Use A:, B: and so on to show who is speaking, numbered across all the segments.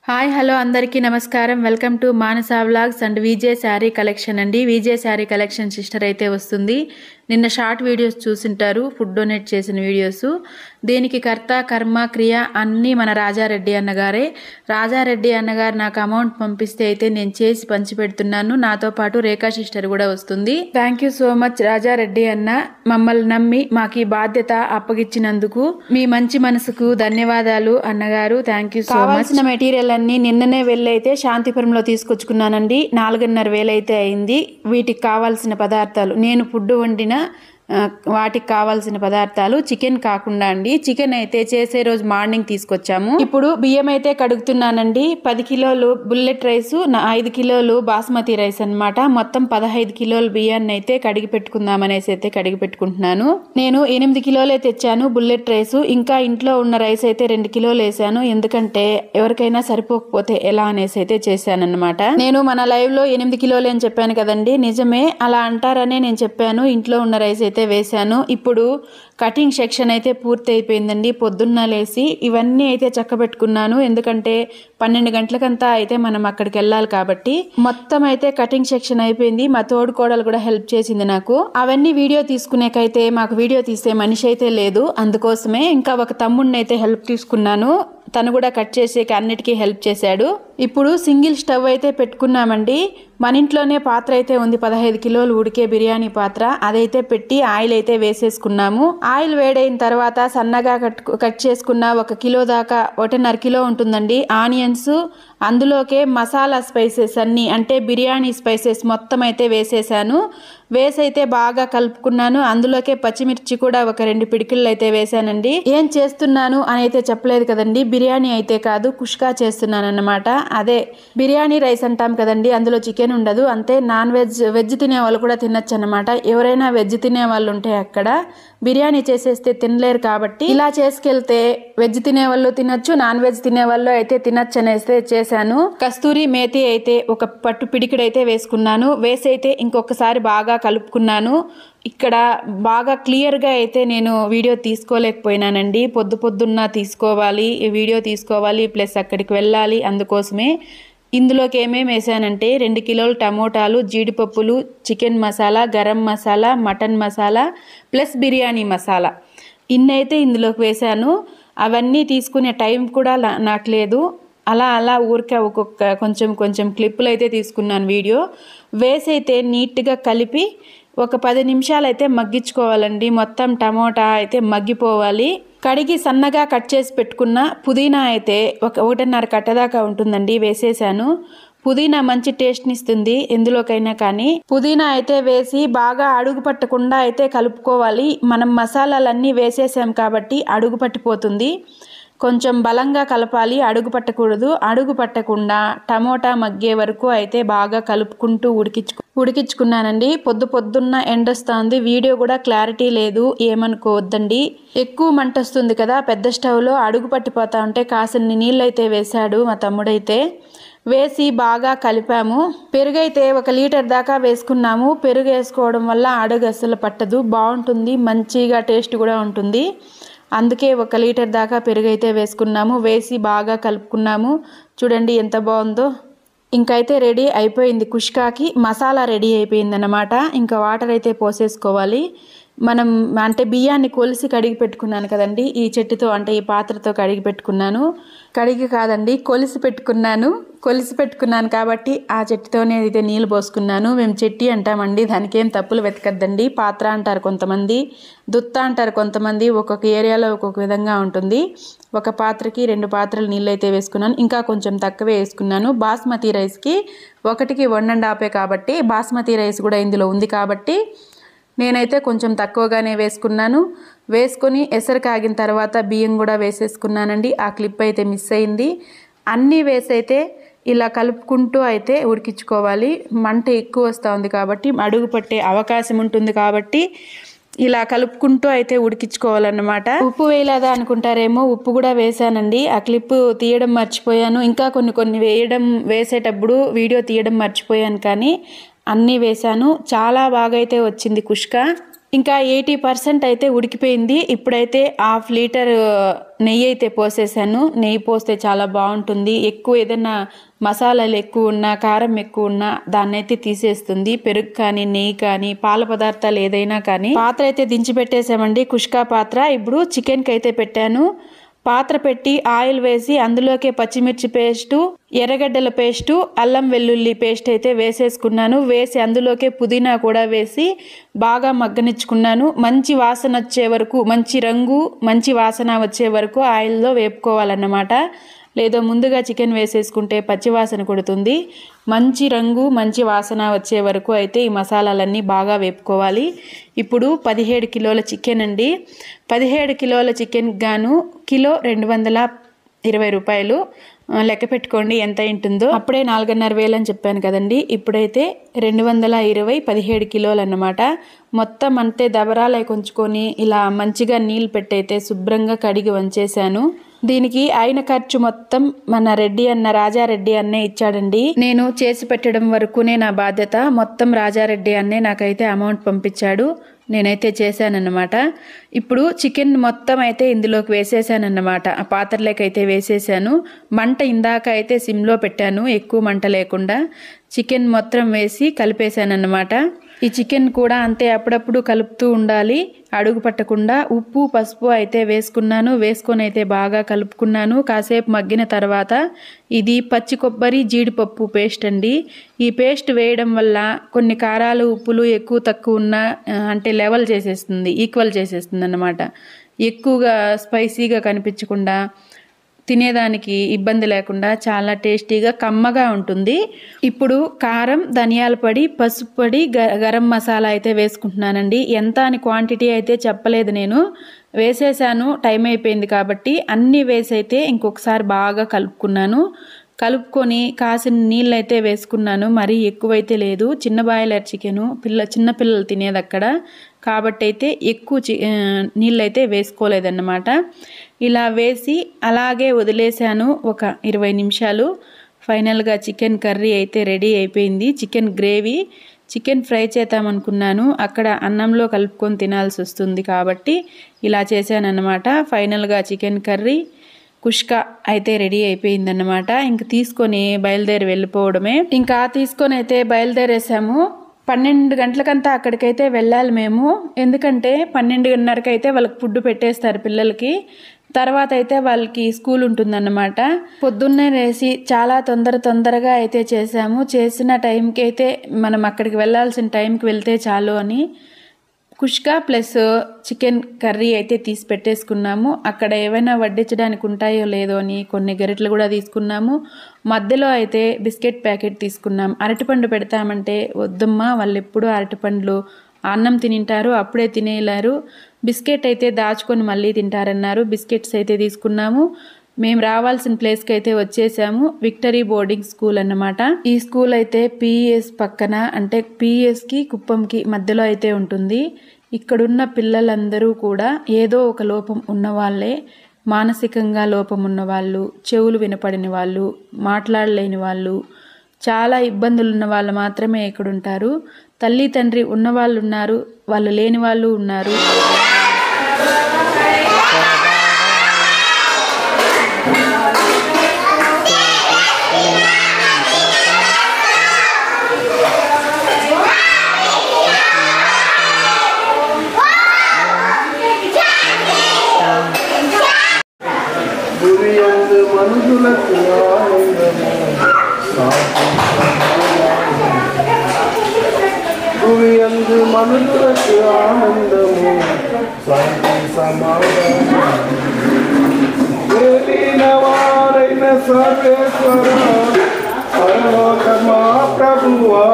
A: Hi hello అందరికీ నమస్కారం. Welcome to Manasa vlogs and VJ sari collection అండి. విజే శారీ కలెక్షన్ సిస్టర్ అయితే వస్తుంది. నిన్న షార్ట్ వీడియోస్ చూసింటారు, ఫుడ్ డొనేట్ చేసిన వీడియోస్. దీనికి కర్త కర్మ క్రియ అన్నీ మన రాజారెడ్డి అన్నగారే. రాజారెడ్డి అన్నగారు నాకు అమౌంట్ పంపిస్తే అయితే నేను చేసి పంచి పెడుతున్నాను. నాతో పాటు రేఖా సిస్టర్ కూడా వస్తుంది. Thank you so much Raja Reddy అన్న, మమ్మల్ని నమ్మి మాకు ఈ బాధ్యత అప్పగిచ్చినందుకు మీ మంచి మనసుకు ధన్యవాదాలు అన్నగారు. Thank you so much. కావాల్సిన మెటీరియల్ అన్ని నిన్ననే వెళ్ళైతే శాంతిపురంలో తీసుకొచ్చుకున్నానండి. 4,500 అయితే అయింది. వీటికి కావాల్సిన పదార్థాలు నేను ఫుడ్ వండిన వాటికి కావాల్సిన పదార్థాలు చికెన్ కాకుండా అండి. చికెన్ అయితే చేసే రోజు మార్నింగ్ తీసుకొచ్చాము. ఇప్పుడు బియ్యం అయితే కడుగుతున్నానండి. 10 కిలోలు బుల్లెట్ రైస్, 5 కిలోలు బాస్మతి రైస్ అన్నమాట. మొత్తం 15 కిలోల బియ్యాన్ని అయితే కడిగి పెట్టుకుందామనేసి అయితే కడిగి పెట్టుకుంటున్నాను. నేను 8 కిలోలే తెచ్చాను బుల్లెట్ రైస్. ఇంకా ఇంట్లో ఉన్న రైస్ అయితే 2 కిలోలు వేసాను. ఎందుకంటే ఎవరికైనా సరిపోకపోతే ఎలా అనేసి అయితే చేశాను అనమాట. నేను మన లైవ్ లో 8 కిలోలే అని చెప్పాను కదండి, నిజమే. అలా అంటారనే నేను చెప్పాను. ఇంట్లో ఉన్న రైస్ అయితే వేసాను. ఇప్పుడు కటింగ్ సెక్షన్ అయితే పూర్తి అయిపోయిందండి. పొద్దున్న లేసి ఇవన్నీ అయితే చక్కబెట్టుకున్నాను. ఎందుకంటే 12 గంటలకంతా అయితే మనం అక్కడికి వెళ్ళాలి కాబట్టి మొత్తం అయితే కటింగ్ సెక్షన్ అయిపోయింది. మా తోడు కోడలు కూడా హెల్ప్ చేసింది నాకు. అవన్నీ వీడియో తీసుకునేకైతే మాకు వీడియో తీసే మనిషి అయితే లేదు. అందుకోసమే ఇంకా ఒక తమ్ముడిని అయితే హెల్ప్ తీసుకున్నాను. తను కూడా కట్ చేసేకి అన్నిటికీ హెల్ప్ చేశాడు. ఇప్పుడు సింగిల్ స్టవ్ అయితే పెట్టుకున్నామండి. మన ఇంట్లోనే పాత్ర అయితే ఉంది, 15 కిలోలు ఉడికే బిర్యానీ పాత్ర. అదైతే పెట్టి ఆయిల్ అయితే వేసేసుకున్నాము. ఆయిల్ వేడైన తర్వాత సన్నగా కట్ చేసుకున్న 1 కిలో దాకా 1.5 కిలో ఉంటుందండి ఆనియన్స్. అందులోకే మసాలా స్పైసెస్ అన్నీ, అంటే బిర్యానీ స్పైసెస్ మొత్తం అయితే వేసేసాను. వేసైతే బాగా కలుపుకున్నాను. అందులోకే పచ్చిమిర్చి కూడా ఒక 2 పిడికిళ్ళు అయితే వేసానండి. ఏం చేస్తున్నాను అని అయితే చెప్పలేదు కదండి. బిర్యానీ అయితే కాదు, కుష్కా చేస్తున్నాను అన్నమాట. అదే బిర్యానీ రైస్ అంటాం కదండి, అందులో చికెన్ ఉండదు. అంతే. నాన్ వెజ్ తినే వాళ్ళు కూడా తినచ్చు అనమాట. ఎవరైనా వెజ్ తినే వాళ్ళు ఉంటే అక్కడ బిర్యానీ చేసేస్తే తినలేరు కాబట్టి ఇలా చేసుకెళ్తే వెజ్ తినే వాళ్ళు తినచ్చు, నాన్ వెజ్ తినే వాళ్ళు అయితే తినచ్చు అనేస్తే చేశాను. కస్తూరి మేతి అయితే ఒక పట్టు పిడికిడైతే వేసుకున్నాను. వేసైతే ఇంకొకసారి బాగా కలుపుకున్నాను. ఇక్కడ బాగా క్లియర్గా అయితే నేను వీడియో తీసుకోలేకపోయినానండి. పొద్దున్న తీసుకోవాలి, వీడియో తీసుకోవాలి, ప్లస్ అక్కడికి వెళ్ళాలి. అందుకోసమే ఇందులోకి ఏమేమి వేసానంటే 2 కిలోలు టమోటాలు, జీడిపప్పులు, chicken masala, garam masala, mutton masala plus biryani masala ఇన్నైతే ఇందులోకి వేసాను. అవన్నీ తీసుకునే టైం కూడా నాకు లేదు. అలా ఊరికే ఒక్కొక్క కొంచెం క్లిప్పులు అయితే తీసుకున్నాను వీడియో. వేసైతే నీట్గా కలిపి ఒక 10 నిమిషాలు అయితే మగ్గించుకోవాలండి. మొత్తం టమోటా అయితే మగ్గిపోవాలి. కడిగి సన్నగా కట్ చేసి పెట్టుకున్న పుదీనా అయితే 1.5 కట్ట దాకా ఉంటుందండి, వేసేసాను. పుదీనా మంచి టేస్ట్ని ఇస్తుంది ఎందులోకైనా కానీ. పుదీనా అయితే వేసి బాగా అడుగు పట్టకుండా అయితే కలుపుకోవాలి. మనం మసాలాలన్నీ వేసేసాం కాబట్టి అడుగు పట్టిపోతుంది. కొంచెం బలంగా కలపాలి, అడుగు పట్టకూడదు. అడుగు పట్టకుండా టమోటా మగ్గే వరకు అయితే బాగా కలుపుకుంటూ ఉడికించుకున్నానండి. పొద్దున్న ఎండొస్తుంది, వీడియో కూడా క్లారిటీ లేదు, ఏమనుకోవద్దండి. ఎక్కువ మంట వస్తుంది కదా పెద్ద స్టవ్లో, అడుగు పట్టిపోతా ఉంటే కాసిన్ని నీళ్ళు అయితే వేశాడు మా తమ్ముడైతే. వేసి బాగా కలిపాము. పెరుగు అయితే 1 లీటర్ దాకా వేసుకున్నాము. పెరుగు వేసుకోవడం వల్ల అడుగు అస్సలు పట్టదు, బాగుంటుంది, మంచిగా టేస్ట్ కూడా ఉంటుంది. అందుకే 1 లీటర్ దాకా పెరుగు అయితే వేసుకున్నాము. వేసి బాగా కలుపుకున్నాము. చూడండి ఎంత బాగుందో. ఇంకైతే రెడీ అయిపోయింది కుష్కాకి. మసాలా రెడీ అయిపోయింది అన్నమాట. ఇంకా వాటర్ అయితే పోసేసుకోవాలి. మనం అంటే బియ్యాన్ని కొలిసి కడిగి పెట్టుకున్నాను కదండి, ఈ చెట్టుతో అంటే ఈ పాత్రతో కడిగి పెట్టుకున్నాను. కడిగి కాదండి, కొలిసి పెట్టుకున్నాను కాబట్టి ఆ చెట్టుతోనే అయితే నీళ్ళు పోసుకున్నాను. మేము చెట్టి అంటామండి, దానికి ఏం తప్పులు వెతకద్దండి. పాత్ర అంటారు కొంతమంది, దుత్త అంటారు కొంతమంది, ఒక్కొక్క ఏరియాలో ఒక్కొక్క విధంగా ఉంటుంది. ఒక పాత్రకి 2 పాత్రలు నీళ్ళు అయితే వేసుకున్నాను. ఇంకా కొంచెం తక్కువే వేసుకున్నాను. బాస్మతి రైస్కి 1కి 1.5 కాబట్టి బాస్మతి రైస్ కూడా ఇందులో ఉంది కాబట్టి నేనైతే కొంచెం తక్కువగానే వేసుకున్నాను. వేసుకొని ఎసరు కాగిన తర్వాత బియ్యం కూడా వేసేసుకున్నానండి. ఆ క్లిప్ అయితే మిస్ అయింది. అన్నీ వేసైతే ఇలా కలుపుకుంటూ అయితే ఉడికించుకోవాలి. మంట ఎక్కువ వస్తూ ఉంది కాబట్టి అడుగు పట్టే అవకాశం ఉంటుంది కాబట్టి ఇలా కలుపుకుంటూ అయితే ఉడికించుకోవాలన్నమాట. ఉప్పు వేయలేదా అనుకుంటారేమో, ఉప్పు కూడా వేసానండి. ఆ క్లిప్ తీయడం మర్చిపోయాను. ఇంకా కొన్ని వేసేటప్పుడు వీడియో తీయడం మర్చిపోయాను, కానీ అన్నీ వేసాను. చాలా బాగా అయితే వచ్చింది కుష్కా. ఇంకా 80% అయితే ఉడికిపోయింది. ఇప్పుడైతే 1/2 లీటర్ నెయ్యి అయితే పోసేసాను. నెయ్యి పోస్తే చాలా బాగుంటుంది. ఎక్కువ ఏదైనా మసాలాలు ఎక్కువ ఉన్నా, కారం ఎక్కువ ఉన్నా దాన్ని అయితే తీసేస్తుంది. పెరుగు కానీ, నెయ్యి కానీ, పాల పదార్థాలు ఏదైనా కానీ. పాత్ర అయితే దించి పెట్టేసామండి, కుష్కా పాత్ర. ఇప్పుడు చికెన్కి అయితే పెట్టాను. పాత్ర పెట్టి ఆయిల్ వేసి అందులోకే పచ్చిమిర్చి పేస్టు, ఎర్రగడ్డల పేస్టు, అల్లం వెల్లుల్లి పేస్ట్ అయితే వేసేసుకున్నాను. వేసి అందులోకే పుదీనా కూడా వేసి బాగా మగ్గనిచ్చుకున్నాను. మంచి వాసన వచ్చే వరకు, మంచి రంగు మంచి వాసన వచ్చే వరకు ఆయిల్లో వేపుకోవాలన్నమాట. లేదా ముందుగా చికెన్ వేసేసుకుంటే పచ్చివాసన కొడుతుంది. మంచి రంగు మంచి వాసన వచ్చే వరకు అయితే ఈ మసాలాలన్నీ బాగా వేపుకోవాలి. ఇప్పుడు 17 కిలోల చికెన్ అండి. 17 కిలోల చికెన్ గాను కిలో 220 రూపాయలు. లెక్క పెట్టుకోండి ఎంత ఉంటుందో. అప్పుడే 4,500 అని చెప్పాను కదండి. ఇప్పుడైతే 220 17 కిలోలు అన్నమాట. మొత్తం అంతే దబరాలే కొంచుకొని ఇలా మంచిగా నీళ్ళు పెట్టయితే శుభ్రంగా కడిగి వంచేశాను. దీనికి అయిన ఖర్చు మొత్తం మన రెడ్డి అన్న, రాజారెడ్డి అన్నే ఇచ్చాడండి. నేను చేసి పెట్టడం వరకునే నా బాధ్యత. మొత్తం రాజారెడ్డి అన్నే నాకైతే అమౌంట్ పంపించాడు. నేనైతే చేశానన్నమాట. ఇప్పుడు చికెన్ మొత్తం అయితే ఇందులోకి వేసేసానన్నమాట. ఆ పాత్రలోకి అయితే వేసేసాను. మంట ఇందాక అయితే సిమ్లో పెట్టాను, ఎక్కువ మంట లేకుండా. చికెన్ మొత్తం వేసి కలిపేశానన్నమాట. ఈ చికెన్ కూడా అంతే, అప్పుడప్పుడు కలుపుతూ ఉండాలి అడుగు పట్టకుండా. ఉప్పు పసుపు అయితే వేసుకున్నాను. వేసుకొని అయితే బాగా కలుపుకున్నాను. కాసేపు మగ్గిన తర్వాత ఇది పచ్చి కొబ్బరి జీడిపప్పు పేస్ట్ అండి. ఈ పేస్ట్ వేయడం వల్ల కొన్ని కారాలు ఉప్పులు ఎక్కువ తక్కువ ఉన్నా అంటే లెవెల్ చేసేస్తుంది, ఈక్వల్ చేసేస్తుంది అన్నమాట. ఎక్కువగా స్పైసీగా కనిపించకుండా, తినేదానికి ఇబ్బంది లేకుండా చాలా టేస్టీగా కమ్మగా ఉంటుంది. ఇప్పుడు కారం, ధనియాల పొడి, పసుపు పొడి, గరం మసాలా అయితే వేసుకుంటున్నానండి. ఎంత అని క్వాంటిటీ అయితే చెప్పలేదు నేను. వేసేసాను, టైం అయిపోయింది కాబట్టి. అన్నీ వేసి అయితే ఇంకొకసారి బాగా కలుపుకున్నాను. కలుపుకొని కాసిన నీళ్ళు అయితే వేసుకున్నాను. మరీ ఎక్కువైతే లేదు. చిన్న బాయిలర్ చికెను, చిన్నపిల్లలు తినేది అక్కడ కాబట్టి అయితే ఎక్కువ నీళ్ళు అయితే వేసుకోలేదన్నమాట. ఇలా వేసి అలాగే వదిలేసాను ఒక 20 నిమిషాలు. ఫైనల్గా చికెన్ కర్రీ అయితే రెడీ అయిపోయింది. చికెన్ గ్రేవీ, చికెన్ ఫ్రై చేద్దామనుకున్నాను. అక్కడ అన్నంలో కలుపుకొని తినాల్సి వస్తుంది కాబట్టి ఇలా చేశానన్నమాట. ఫైనల్గా చికెన్ కర్రీ కుష్కా అయితే రెడీ అయిపోయిందన్నమాట. ఇంక తీసుకొని బయలుదేరి వెళ్ళిపోవడమే. ఇంకా తీసుకొని అయితే బయలుదేరేసాము. 12 గంటలకంతా అక్కడికైతే వెళ్ళాలి మేము. ఎందుకంటే 12:30కి అయితే వాళ్ళకి ఫుడ్ పెట్టేస్తారు పిల్లలకి. తర్వాత అయితే వాళ్ళకి స్కూల్ ఉంటుందన్నమాట. పొద్దున్నే లేసి చాలా తొందరగా అయితే చేసాము. చేసిన టైంకి అయితే మనం అక్కడికి వెళ్ళాల్సిన టైంకి వెళ్తే చాలు అని కుష్కా ప్లస్ చికెన్ కర్రీ అయితే తీసి పెట్టేసుకున్నాము. అక్కడ ఏమైనా వడ్డించడానికి ఉంటాయో లేదో అని కొన్ని గరిటెలు కూడా తీసుకున్నాము. మధ్యలో అయితే బిస్కెట్ ప్యాకెట్ తీసుకున్నాం. అరటిపండు పెడతామంటే వద్దమ్మా, వాళ్ళు ఎప్పుడు అరటిపండ్లు అన్నం తినింటారు, అప్పుడే తినేయలేరు, బిస్కెట్ అయితే దాచుకొని మళ్ళీ తింటారన్నారు. బిస్కెట్స్ అయితే తీసుకున్నాము. మేము రావాల్సిన ప్లేస్కి అయితే వచ్చేసాము. విక్టరీ బోర్డింగ్ స్కూల్ అన్నమాట. ఈ స్కూల్ అయితే పిఎస్ పక్కన, అంటే పిఎస్కి కుప్పంకి మధ్యలో అయితే ఉంటుంది. ఇక్కడున్న పిల్లలందరూ కూడా ఏదో ఒక లోపం ఉన్నవాళ్ళే. మానసికంగా లోపం ఉన్నవాళ్ళు, చెవులు వినపడిన వాళ్ళు, మాట్లాడలేని వాళ్ళు, చాలా ఇబ్బందులు ఉన్న వాళ్ళు మాత్రమే ఇక్కడ ఉంటారు. తల్లి తండ్రి ఉన్నవాళ్ళు ఉన్నారు, వాళ్ళు లేని వాళ్ళు ఉన్నారు.
B: భువియందు మనుషులకు ఆనందము, శాంతి సమాధానం. ఏలిన వారైన సర్వేశ్వర, పరలోక మా ప్రభువా,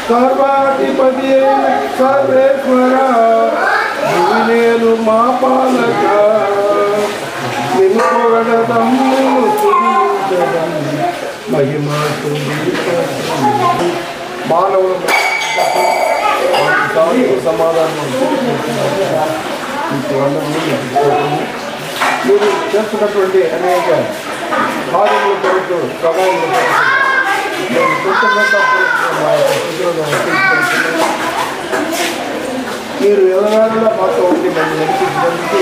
B: సర్వాధిపతి అయిన సర్వేశ్వర, భువినేలు మా పాలక, నిన్ను పొగడదము, స్తుతించదము, మహిమ మానవుల సమాధానం మీరు చేస్తున్నటువంటి అనేక కార్యముల కొరకు సహాయముల కొరకు మేము కృతజ్ఞత మీరు ఎల్లవేళలా మాతో ఉండి నన్ను నడిపించినందుకు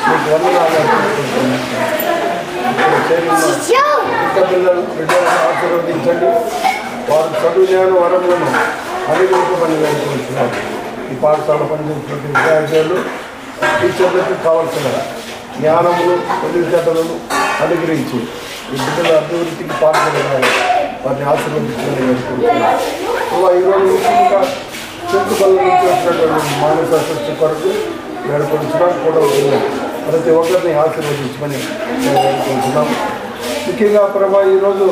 B: మీకు వందనాలు అర్పించుకుంటున్నాను. ఇంకా బిడ్డలను ఆశీర్వదించండి. వారు చదువు జ్ఞాన వరములను అనుగ్రహించమని వేడుకుంటున్నారు. ఈ పాఠశాల పనిచేసినటువంటి విద్యార్థులు టీచర్లకు కావాల్సిన జ్ఞానములు తెలివితేటలను అనుగ్రహించి ఈ బిడ్డల అభివృద్ధికి పాల్గొనాలి. వారిని ఆశీర్వదించమని వేడుకుంటున్నారు. ఈరోజు ముఖ్యంగా చుట్టుపక్కల నుంచి వచ్చినటువంటి మానసిక స్వచ్ఛ కొరకు వేడుకుంటున్నాం కూడా ఉంటున్నాం. ప్రతి ఒక్కరిని ఆశీర్వదించమని మేము వేడుకుంటున్నాం. ముఖ్యంగా ప్రభా ఈరోజు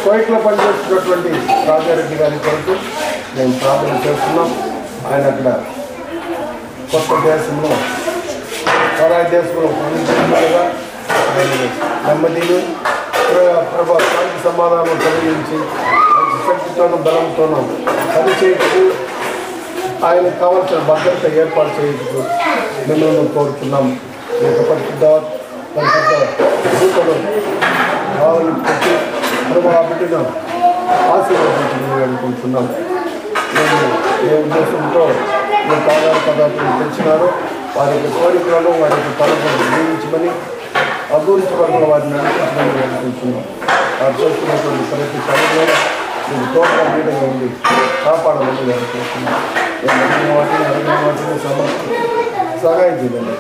B: కోయిట్లో పనిచేస్తున్నటువంటి రాజారెడ్డి గారి కొరకు మేము ప్రార్థన చేస్తున్నాం. ఆయన అక్కడ కొత్త దేశంలో పరాయి దేశంలో పనిచేస్తున్నట్టుగా ఆయన నెమ్మదిని ప్రభా శాంతి సమాధానం కలిగించి మంచి శక్తితోనూ బలంతోనూ పనిచేయటకు ఆయనకు కావాల్సిన భద్రత ఏర్పాటు చేయటకు మిమ్మల్ని కోరుతున్నాం. ఈ యొక్క పరిశుద్ధ దూతలు భావన పెట్టి ప్రభా బిడ్డను ఆశీర్వదించమని అనుకుంటున్నాం. మేము ఏ ఉద్దేశంతో ఈ ఆధార పదార్థాలు తెచ్చినారో వారి యొక్క కోరికలను వారి యొక్క తలపులను జీవించమని అభివృద్ధి పరంగా వారిని నడిపించమని అనుకుంటున్నాం. వారు చేస్తున్నటువంటి ప్రతి సమయంలో మీకు తోటగా నీడగా ఉండి కాపాడాలని అనుకుంటున్నాం. అడిగిన వాటిని సహాయం చేయాలి.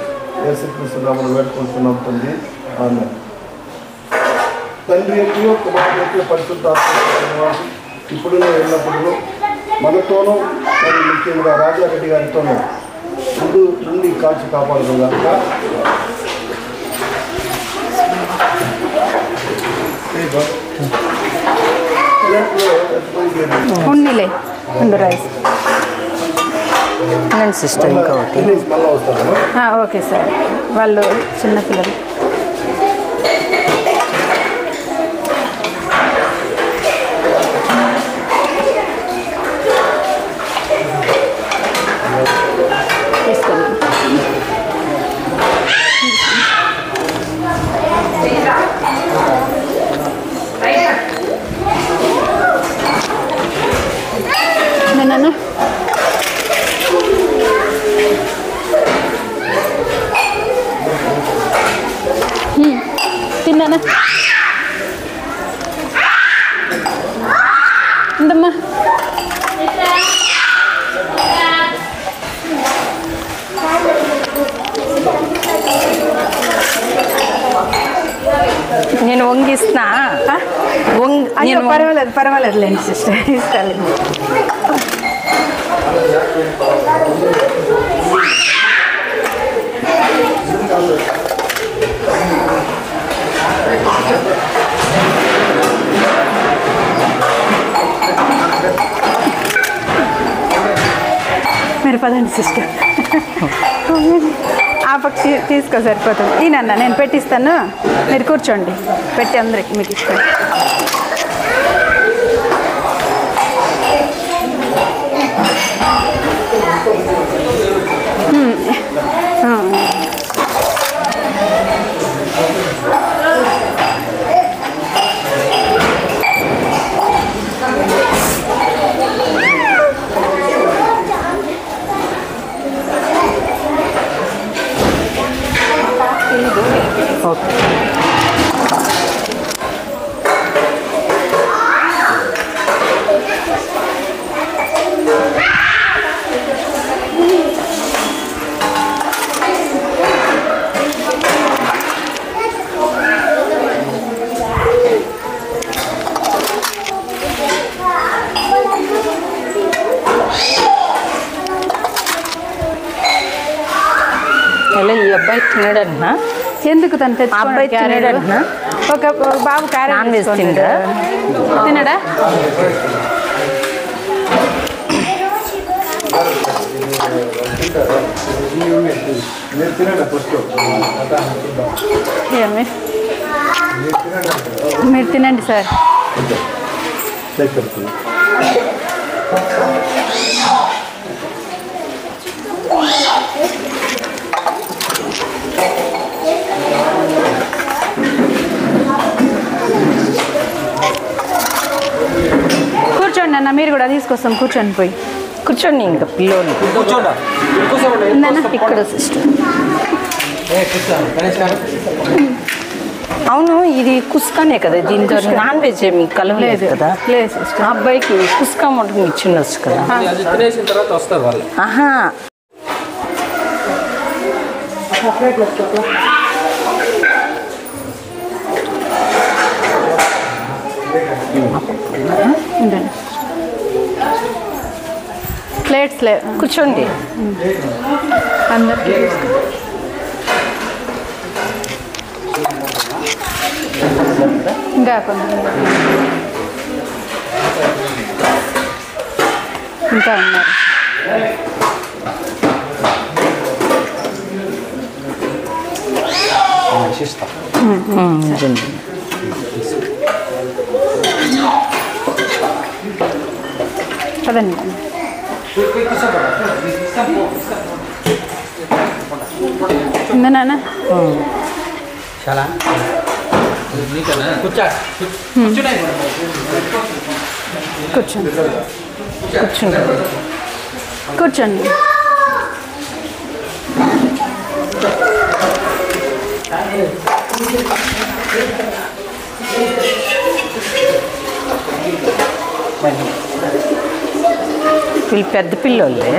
B: యేసుక్రీస్తునామమున వేడుకుంటున్నాం తండ్రి. ఆమేన్. తండ్రి యొక్క కుమారుడు యొక్క పరిశుద్ధాత్మ ఇప్పుడు ఎల్లప్పుడూ మనతోనూ మరి ముఖ్యంగా రాజారెడ్డి గారితోనూ ముందు నుండి కాచి కాపాడుకోగా
C: ఉన్నిలే ఉండు రైస్ సిస్టర్ ఇంకొకటి
B: మళ్ళీ వస్తాను.
C: Okay sir. వాళ్ళు చిన్నపిల్లలు తీసుకోండి. నాన్న తిన్నానా ఇందమ్మా. నేను వంగిస్తున్నా. నేను పర్వాలేదు పర్వాలేదులేండి సిస్టర్, ఇస్తాను. మీరు పదండి సిస్టర్. ఆ పక్షి తీసుకో సరిపోతుంది. ఈయనన్న నేను పెట్టిస్తాను, మీరు కూర్చోండి. పెట్టి అందరికి మీకు ఇస్తాను. ఓకే. ఈ అబ్బాయి తినడన్నా? ఎందుకు తను తెచ్చి అబ్బాయి తినడన్నా? ఒక బాబు నాన్ వెజ్ తినడా? తినడా? ఏమి మీరు తినండి సార్. కూర్చోండి అన్న, మీరు కూడా తీసుకొస్తాం. కూర్చొని పోయి కూర్చోండి ఇంకా పిల్లోని ఇక్కడ సిస్టర్. అవును, ఇది కుస్కానే కదా, దీంతో నాన్ వెజ్ ఏమి కలవలేదు కదా. లేదు సిస్టర్, ఆ అబ్బాయికి కుస్కా వంటకం ఇచ్చిండొచ్చు కదా. ఆహా,
A: ప్లేట్స్ లే,
C: కూర్చోండి.
A: అందరికీ ఇంకా కొంచెం ఇంకా ఉన్నారు. పదండి. ఉందా నాన్న? కూర్చోండి
C: కూర్చోండి.
A: కూర్చోండి.
C: వీళ్ళు పెద్ద పిల్లోళ్ళే.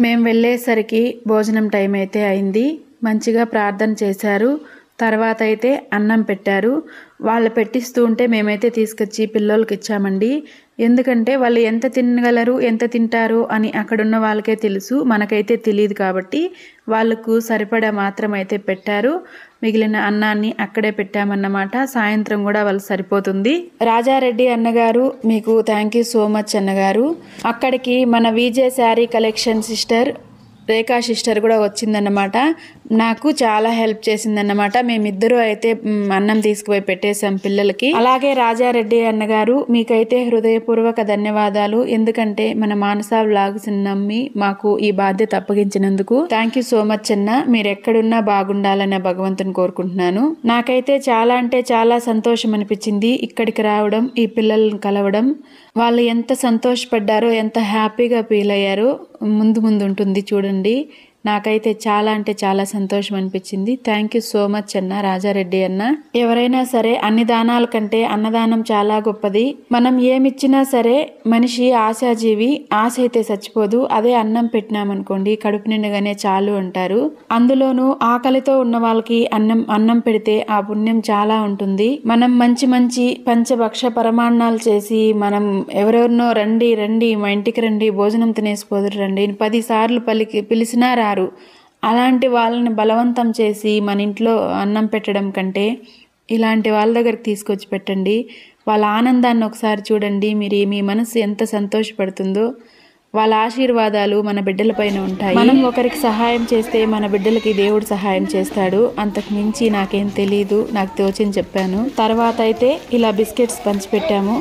A: మేము వెళ్ళేసరికి భోజనం టైం అయితే అయింది. మంచిగా ప్రార్థన చేశారు. తర్వాత అయితే అన్నం పెట్టారు. వాళ్ళు పెట్టిస్తూ ఉంటే మేమైతే తీసుకొచ్చి పిల్లలకి ఇచ్చామండి. ఎందుకంటే వాళ్ళు ఎంత తినగలరు, ఎంత తింటారు అని అక్కడున్న వాళ్ళకే తెలుసు, మనకైతే తెలియదు. కాబట్టి వాళ్ళకు సరిపడా మాత్రం అయితే పెట్టారు. మిగిలిన అన్నాన్ని అక్కడే పెట్టామన్నమాట. సాయంత్రం కూడా వాళ్ళు సరిపోతుంది. రాజారెడ్డి అన్నగారు, మీకు థ్యాంక్ యూ సో మచ్ అన్నగారు. అక్కడికి మన విజే శారీ కలెక్షన్ సిస్టర్ రేఖా సిస్టర్ కూడా వచ్చిందన్నమాట. నాకు చాలా హెల్ప్ చేసిందన్నమాట. మేమిద్దరూ అయితే అన్నం తీసుకుపోయి పెట్టేశాం పిల్లలకి. అలాగే రాజారెడ్డి అన్నగారు, మీకైతే హృదయపూర్వక ధన్యవాదాలు. ఎందుకంటే మన మానస వ్లాగ్స్ నమ్మి మాకు ఈ బాధ్యత అప్పగించినందుకు థ్యాంక్ యూ సో మచ్ అన్న. మీరు ఎక్కడున్నా బాగుండాలని భగవంతుని కోరుకుంటున్నాను. నాకైతే చాలా అంటే చాలా సంతోషం అనిపించింది ఇక్కడికి రావడం, ఈ పిల్లల్ని కలవడం. వాళ్ళు ఎంత సంతోషపడ్డారో, ఎంత హ్యాపీగా ఫీల్ అయ్యారో ముందు ఉంటుంది చూడండి. నాకైతే చాలా అంటే చాలా సంతోషం అనిపించింది. థ్యాంక్ యూ సో మచ్ అన్న, రాజారెడ్డి అన్న. ఎవరైనా సరే అన్ని దానాల కంటే అన్నదానం చాలా గొప్పది. మనం ఏమిచ్చినా సరే మనిషి ఆశాజీవి, ఆశ అయితే చచ్చిపోదు. అదే అన్నం పెట్టినామనుకోండి కడుపు నిండగానే చాలు అంటారు. అందులోనూ ఆకలితో ఉన్న వాళ్ళకి అన్నం పెడితే ఆ పుణ్యం చాలా ఉంటుంది. మనం మంచి మంచి పంచభక్ష పరమాన్నాలు చేసి మనం ఎవరెవరినో రండి రండి మా ఇంటికి రండి భోజనం తినేసిపోదురు రండి 10 సార్లు పిలిచినా రారు. అలాంటి వాళ్ళని బలవంతం చేసి మన ఇంట్లో అన్నం పెట్టడం కంటే ఇలాంటి వాళ్ళ దగ్గరికి తీసుకొచ్చి పెట్టండి. వాళ్ళ ఆనందాన్ని ఒకసారి చూడండి. మీ మనసు ఎంత సంతోషపడుతుందో. వాళ్ళ ఆశీర్వాదాలు మన బిడ్డలపైన ఉంటాయి. మనం ఒకరికి సహాయం చేస్తే మన బిడ్డలకి దేవుడు సహాయం చేస్తాడు. అంతకు మించి నాకేం తెలీదు, నాకు తోచింది చెప్పాను. తర్వాత అయితే ఇలా బిస్కెట్స్ పంచిపెట్టాము.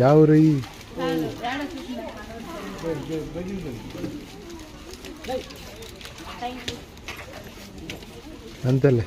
B: ಯಾವ್ರಿ అంతేలే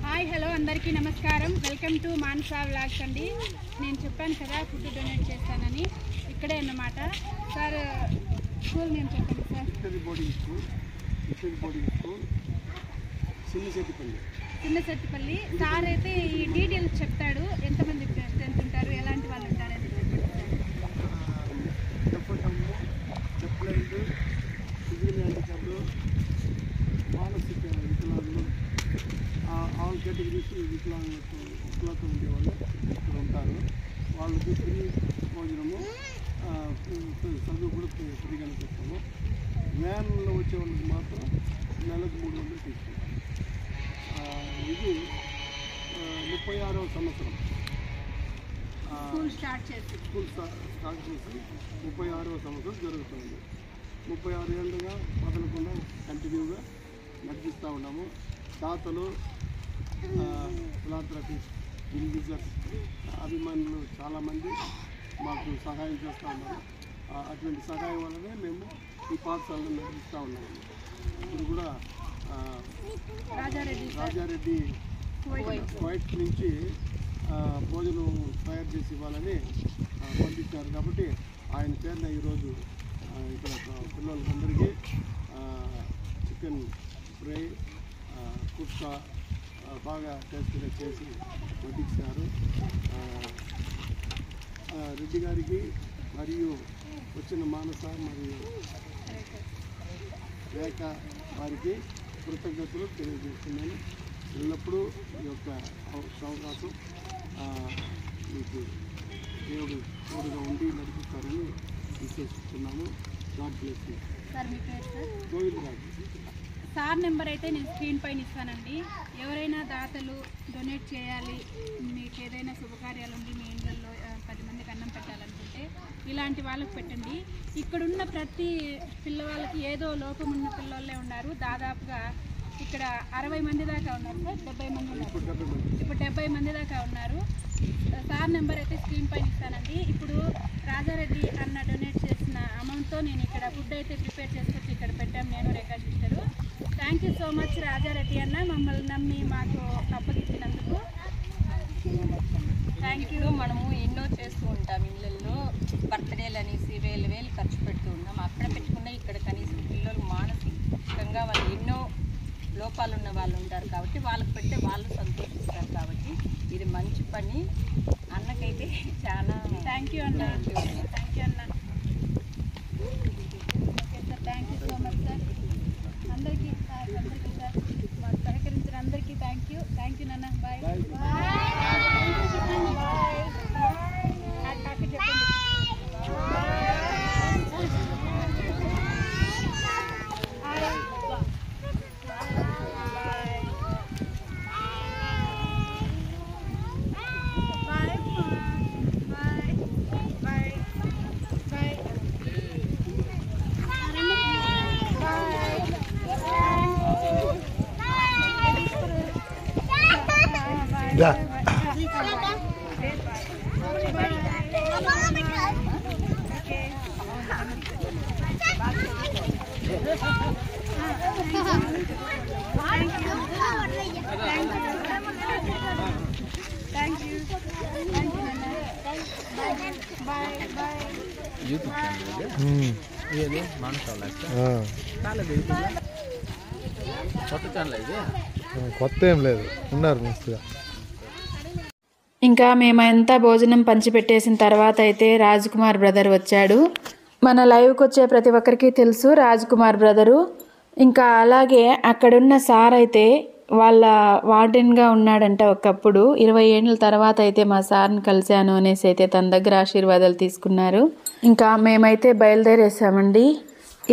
D: హాయ్ హలో అందరికీ నమస్కారం. వెల్కమ్ టు మానసా వ్లాగ్స్ అండి. నేను చెప్పాను కదా ఫుడ్ డొనేట్ చేస్తానని, ఇక్కడే అన్నమాట. సార్ స్కూల్ నేమ్ చెప్పండి సార్. చిన్నశెట్టిపల్లి. సార్ అయితే ఈ డీటెయిల్స్ చెప్తాడు, ఎంతమంది ఫ్రెండ్స్ ఉంటారు, ఎలాంటి వాళ్ళు ఉంటారని చెప్పండి సార్.
B: మానసిక వికలాంగులు ఆల్ కేటగిరీస్ వికలాంగులతో ఉండేవాళ్ళు ఇక్కడ ఉంటారు. వాళ్ళకి ఫ్రీ భోజనము, చదువు కూడా ఫ్రీగా పెడతాము. వ్యాన్లో వచ్చే వాళ్ళకి మాత్రం నెలకు 300 తీసుకుంటాం. ఇది 36వ సంవత్సరం
D: స్కూల్ స్టార్ట్ చేసి
B: 36వ సంవత్సరం జరుగుతుంది. 36 ఏళ్ళుగా వదలకుండా కంటిన్యూగా నడిపిస్తూ ఉన్నాము. దాతలు, ఫిలాంథ్రఫిస్ట్, ఇండివిజువల్స్, అభిమానులు చాలామంది మాకు సహాయం చేస్తూ ఉన్నారు. అటువంటి సహాయం వల్లనే మేము ఈ పాఠశాలను నడిపిస్తూ ఉన్నాము. ఇప్పుడు కూడా రాజారెడ్డి వైట్ నుంచి భోజనం తయారు చేసి ఇవ్వాలని పంపించారు. కాబట్టి ఆయన పేరున ఈరోజు ఇక్కడ పిల్లలందరికీ చికెన్ ఫ్రై, కుర్తా బాగా టేస్ట్గా చేసి వడ్డించారు. రెడ్డి గారికి మరియు వచ్చిన మానస మరియు రేఖ వారికి కృతజ్ఞతలు తెలియజేస్తున్నాను. ఎల్లప్పుడూ ఈ యొక్క అవకాశం మీకు దేవుడు తోడుగా ఉండి నడిపిస్తారని విశ్వసిస్తున్నాము. God bless you.
D: సార్ మీ పేరు sir?
B: Govind Raju.
D: Sir number అయితే నేను స్క్రీన్ పైన ఇస్తానండి. ఎవరైనా దాతలు డొనేట్ చేయాలి, మీకు ఏదైనా శుభకార్యాలు ఉండి మీ ఇండ్లలో 10 మందికి అన్నం పెట్టాలనుకుంటే ఇలాంటి వాళ్ళకి పెట్టండి. ఇక్కడున్న ప్రతి పిల్లవాళ్ళకి ఏదో లోపం ఉన్న పిల్లలే ఉన్నారు. దాదాపుగా ఇక్కడ 60 మంది దాకా ఉన్నారు సార్. 70 మంది ఉన్నారు. ఇప్పుడు 70 మంది దాకా ఉన్నారు. సార్ నెంబర్ అయితే స్క్రీన్ పైన ఇస్తానండి. ఇప్పుడు రాజారెడ్డి అన్న డొనేట్ చేసిన అమౌంట్తో నేను ఇక్కడ ఫుడ్ అయితే ప్రిపేర్ చేసుకొచ్చి ఇక్కడ పెట్టాము, నేను Rekha sister. Thank you so much Raja Reddy అన్న, మమ్మల్ని నమ్మి మాకు అప్పగించినందుకు థ్యాంక్ యూ.
C: మనము ఎన్నో చేస్తూ ఉంటాం ఇళ్ళల్లో, బర్త్డేలు అనేసి వేలు ఖర్చు పెడుతూ ఉన్నాం. అక్కడ పెట్టుకున్న ఇక్కడ కనీసం పిల్లలు మానసికంగా వాళ్ళు ఎన్నో లోపాలు ఉన్న వాళ్ళు ఉంటారు కాబట్టి వాళ్ళకి పెడితే వాళ్ళు సంతోషిస్తారు. కాబట్టి ఇది మంచి పని. అన్నకైతే చాలా
D: థ్యాంక్ యూ అన్న. థ్యాంక్ యూ అన్న. Okay sir, thank you so much sir. అందరికీ సార్ మాకు సహకరించిన అందరికీ థ్యాంక్ యూ నాన్న. Bye bye. చెప్పండి.
B: Yeah.
E: ఇది మానసా వ్లాగ్స్ కొత్త ఛానల్ ఇది.
B: కొత్త ఏం లేదు, ఉన్నారు మస్తుగా.
A: ఇంకా మేమంతా భోజనం పంచిపెట్టేసిన తర్వాత అయితే రాజ్ కుమార్ బ్రదర్ వచ్చాడు. మన లైవ్కి వచ్చే ప్రతి ఒక్కరికి తెలుసు రాజ్ కుమార్ బ్రదరు. ఇంకా అలాగే అక్కడున్న సార్ అయితే వాళ్ళ వార్డెన్గా ఉన్నాడంట ఒకప్పుడు. 20 ఏళ్ళ తర్వాత అయితే మా సార్ని కలిశాను అనేసి అయితే తన దగ్గర ఆశీర్వాదాలు తీసుకున్నారు. ఇంకా మేమైతే బయలుదేరేసామండి.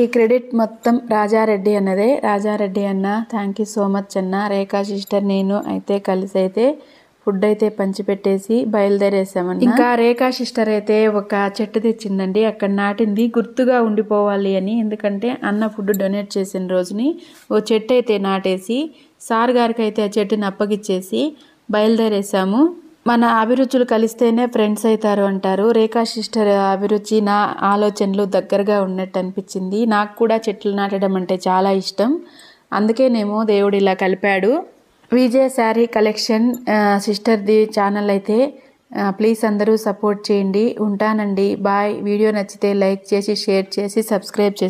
A: ఈ క్రెడిట్ మొత్తం రాజారెడ్డి అన్నదే. రాజారెడ్డి అన్న థ్యాంక్ యూ సో మచ్ అన్న. రేఖా సిస్టర్ నేను అయితే కలిసి అయితే ఫుడ్ అయితే పంచిపెట్టేసి బయలుదేరేసామన్న. ఇంకా రేఖా సిస్టర్ అయితే ఒక చెట్టు తెచ్చిందండి. అక్కడ నాటింది గుర్తుగా ఉండిపోవాలి అని. ఎందుకంటే అన్న ఫుడ్ డొనేట్ చేసిన రోజుని ఓ చెట్టు అయితే నాటేసి సార్ గారికి అయితే ఆ చెట్టుని అప్పగిచ్చేసి బయలుదేరేసాము. మన అభిరుచులు కలిస్తేనే ఫ్రెండ్స్ అవుతారు అంటారు. రేఖా సిస్టర్ అభిరుచి నా ఆలోచనలు దగ్గరగా ఉన్నట్టు అనిపించింది. నాకు కూడా చెట్లు నాటడం అంటే చాలా ఇష్టం. అందుకేనేమో దేవుడు ఇలా కలిపాడు. విజయ్ శారీ కలెక్షన్ సిస్టర్ది ఛానల్ అయితే ప్లీజ్ అందరూ సపోర్ట్ చేయండి. ఉంటానండి. బాయ్. వీడియో నచ్చితే లైక్ చేసి షేర్ చేసి సబ్స్క్రైబ్ చేసి